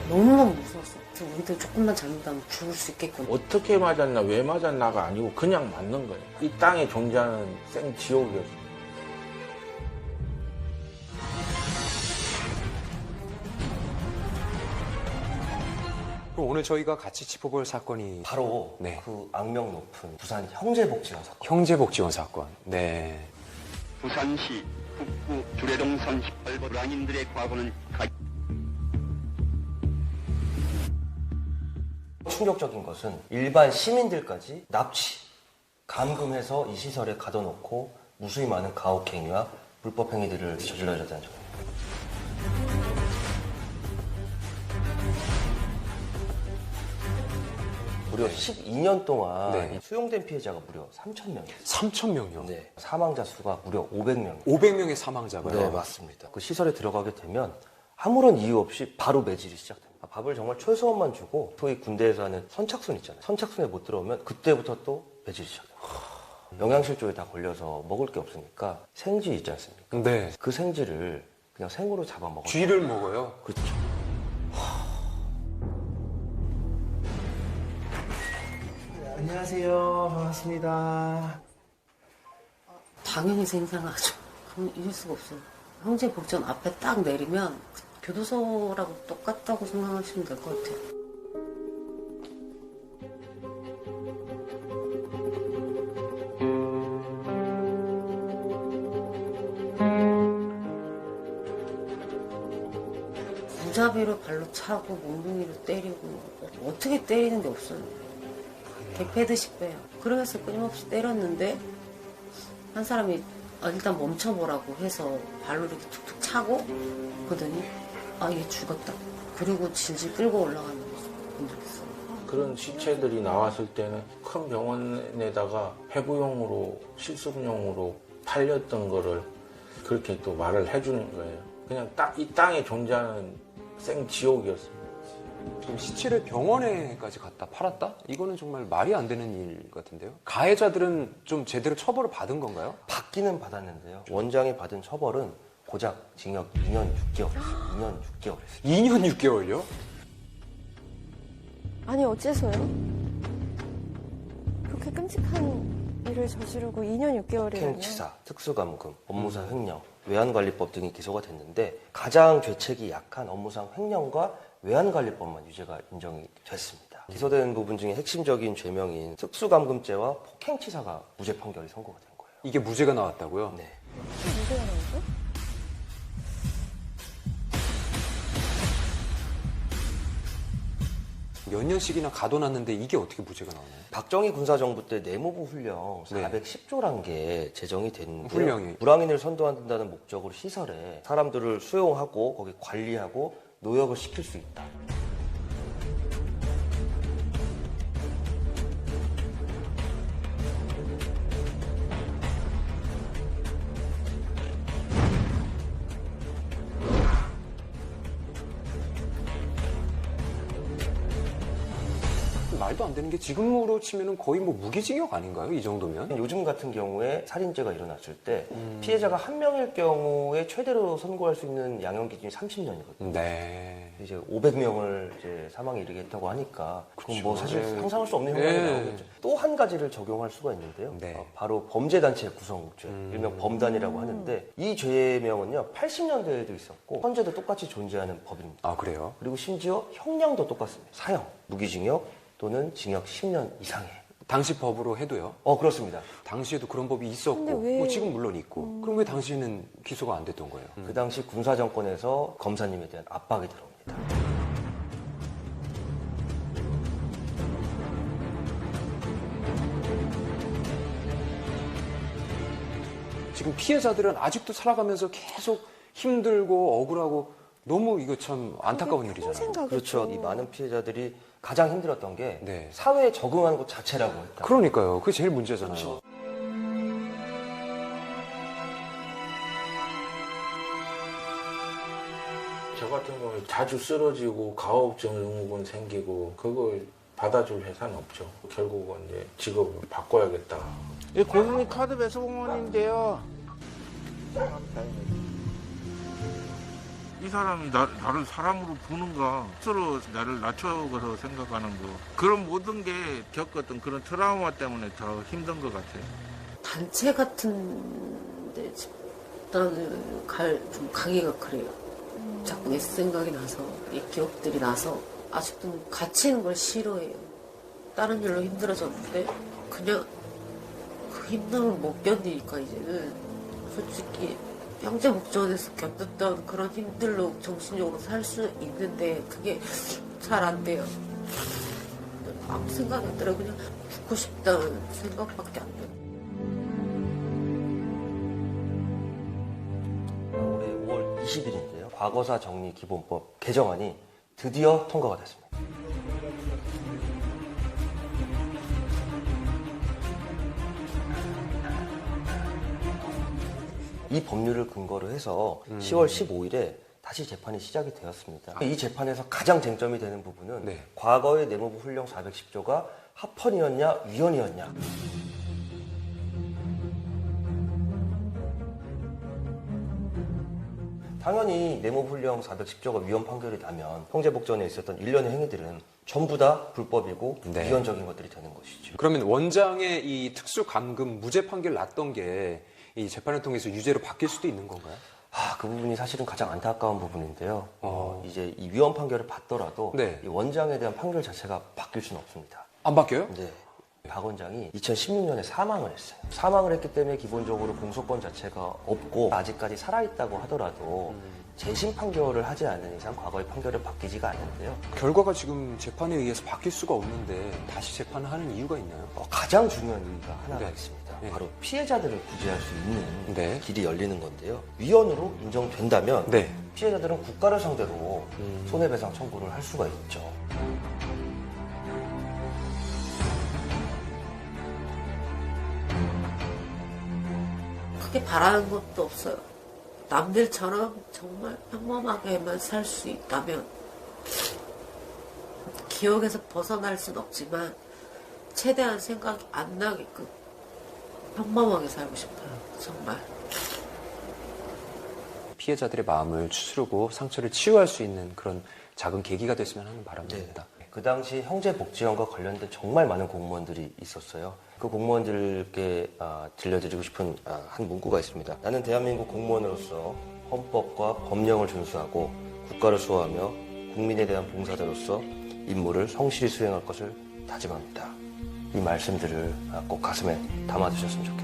너무너무 무서웠어. 우리도 조금만 잘못하면 죽을 수 있겠구나. 어떻게 맞았나 왜 맞았나가 아니고 그냥 맞는 거예요. 이 땅에 존재하는 생지옥이었어요. 그럼 오늘 저희가 같이 짚어볼 사건이 바로 네. 그 악명 높은 부산 형제복지원 사건. 형제복지원 사건. 네. 부산시 북구 주례동선 18번 불황인들의 과거는 충격적인 것은 일반 시민들까지 납치, 감금해서 이 시설에 가둬놓고 무수히 많은 가혹행위와 불법 행위들을 저질러야 된다는 점입니다. 무려 12년 동안 네. 수용된 피해자가 무려 3,000명이었어요. 3,000명이요? 네. 사망자 수가 무려 500명. 500명의 사망자가요? 네, 맞습니다. 그 시설에 들어가게 되면 아무런 이유 없이 바로 매질이 시작됩니다. 밥을 정말 최소한만 주고 소위 군대에서 하는 선착순 있잖아요. 선착순에 못 들어오면 그때부터 또 매질이 시작됩니다. 영양실조에 다 걸려서 먹을 게 없으니까 생쥐 있지 않습니까? 네. 그 생쥐를 그냥 생으로 잡아먹어요. 쥐를 먹어요? 그렇죠. 안녕하세요. 반갑습니다. 당연히 생생하죠. 그럼 이럴 수가 없어요. 형제복지원 앞에 딱 내리면 교도소라고 똑같다고 생각하시면 될 것 같아요. 무자비로 발로 차고 몽둥이로 때리고 어떻게 때리는 게 없어요. 개패드식 빼요. 그러면서 끊임없이 때렸는데 한 사람이 일단 멈춰보라고 해서 발로 이렇게 툭툭 차고 그러더니 얘 죽었다. 그리고 질질 끌고 올라가는 분들 있어요. 그런 시체들이 나왔을 때는 큰 병원에다가 폐부용으로 실습용으로 팔렸던 거를 그렇게 또 말을 해주는 거예요. 그냥 이 땅에 존재하는 생지옥이었습니다. 그럼 시체를 병원에까지 갖다 팔았다? 이거는 정말 말이 안 되는 일 같은데요? 가해자들은 좀 제대로 처벌을 받은 건가요? 받기는 받았는데요. 원장이 받은 처벌은 고작 징역 2년 6개월이었어요. 2년 6개월이었어요. 2년 6개월요? 아니 어째서요? 그렇게 끔찍한 일을 저지르고 2년 6개월이라뇨? 폭행치사, 특수감금, 업무상 횡령, 외환관리법 등이 기소가 됐는데 가장 죄책이 약한 업무상 횡령과 외환관리법만 유죄가 인정이 됐습니다. 기소된 부분 중에 핵심적인 죄명인 특수감금죄와 폭행치사가 무죄 판결이 선고가 된 거예요. 이게 무죄가 나왔다고요? 네. 문제가 나오죠? 몇 년씩이나 가둬놨는데 이게 어떻게 무죄가 나오나요? 박정희 군사정부 때 내무부 훈령 네. 410조란 게 제정이 됐는데요. 훈령이. 불황인을 선도한다는 목적으로 시설에 사람들을 수용하고 거기 관리하고 노역을 시킬 수 있다. 말도 안 되는 게 지금으로 치면은 거의 뭐 무기징역 아닌가요? 이 정도면? 요즘 같은 경우에 살인죄가 일어났을 때 피해자가 한 명일 경우에 최대로 선고할 수 있는 양형 기준이 30년이거든요. 네. 이제 500명을 이제 사망에 이르게 했다고 하니까 그건 뭐 사실 네. 상상할 수 없는 형량이 네. 나오겠죠. 또 한 가지를 적용할 수가 있는데요. 네. 바로 범죄단체 구성죄, 일명 범단이라고 하는데 이 죄명은요 80년대에도 있었고 현재도 똑같이 존재하는 법입니다. 아, 그래요? 그리고 심지어 형량도 똑같습니다. 사형, 무기징역 또는 징역 10년 이상의. 당시 법으로 해도요? 그렇습니다. 당시에도 그런 법이 있었고, 근데 왜- 뭐 지금 물론 있고. 그럼 왜 당시에는 기소가 안 됐던 거예요? 그 당시 군사정권에서 검사님에 대한 압박이 들어옵니다. 지금 피해자들은 아직도 살아가면서 계속 힘들고 억울하고 너무 이거 참 안타까운 일이잖아요. 평생 가겠죠. 그렇죠. 이 많은 피해자들이 가장 힘들었던 게 네. 사회에 적응하는 것 자체라고 했다. 그러니까요. 그게 제일 문제잖아요. 그렇죠. 저 같은 경우에 자주 쓰러지고 가호흡증 증후군 생기고 그걸 받아줄 회사는 없죠. 결국은 이제 직업을 바꿔야겠다. 이 고객님 카드 배송원인데요. 이 사람이 나를 사람으로 보는가, 스스로 나를 낮춰서 생각하는 거, 그런 모든 게 겪었던 그런 트라우마 때문에 더 힘든 것 같아요. 단체 같은 데 집단을 좀 가기가 그래요. 자꾸 옛 생각이 나서, 옛 기억들이 나서 아직도 갇히는 걸 싫어해요. 다른 일로 힘들어졌는데 그냥 그 힘듦을 못 견디니까 이제는 솔직히 형제 목전에서 겪었던 그런 힘들로 정신적으로 살 수 있는데 그게 잘 안 돼요. 아무 생각이 안 들어요. 그냥 죽고 싶다는 생각밖에 안 돼요. 올해 5월 20일인데요. 과거사 정리 기본법 개정안이 드디어 통과가 됐습니다. 이 법률을 근거로 해서 10월 15일에 다시 재판이 시작이 되었습니다. 이 재판에서 가장 쟁점이 되는 부분은 네. 과거의 내무부 훈령 410조가 합헌이었냐 위헌이었냐. 당연히 내무훈령 410조가 위헌 판결이 나면 형제복전에 있었던 일련의 행위들은 전부 다 불법이고 네. 위헌적인 것들이 되는 것이죠. 그러면 원장의 이 특수감금 무죄 판결 났던 게 이 재판을 통해서 유죄로 바뀔 수도 있는 건가요? 그 부분이 사실은 가장 안타까운 부분인데요. 이제 이 위헌 판결을 받더라도 네. 이 원장에 대한 판결 자체가 바뀔 수는 없습니다. 안 바뀌어요? 네. 박 원장이 2016년에 사망을 했어요. 사망을 했기 때문에 기본적으로 공소권 자체가 없고 아직까지 살아있다고 하더라도 재심 판결을 하지 않는 이상 과거의 판결은 바뀌지가 않는데요. 결과가 지금 재판에 의해서 바뀔 수가 없는데 다시 재판을 하는 이유가 있나요? 가장 중요한 이유가 하나가 네. 있습니다. 네. 바로 피해자들을 구제할 수 있는 네. 길이 열리는 건데요. 위헌으로 인정된다면 네. 피해자들은 국가를 상대로 손해배상 청구를 할 수가 있죠. 크게 바라는 것도 없어요. 남들처럼 정말 평범하게만 살 수 있다면 기억에서 벗어날 순 없지만 최대한 생각이 안 나게끔 평범하게 살고 싶어요. 정말. 피해자들의 마음을 추스르고 상처를 치유할 수 있는 그런 작은 계기가 됐으면 하는 바람입니다. 그 당시 형제복지원과 관련된 정말 많은 공무원들이 있었어요. 그 공무원들께 들려드리고 싶은 한 문구가 있습니다. 나는 대한민국 공무원으로서 헌법과 법령을 준수하고 국가를 수호하며 국민에 대한 봉사자로서 임무를 성실히 수행할 것을 다짐합니다. 이 말씀들을 꼭 가슴에 담아두셨으면 좋겠습니다.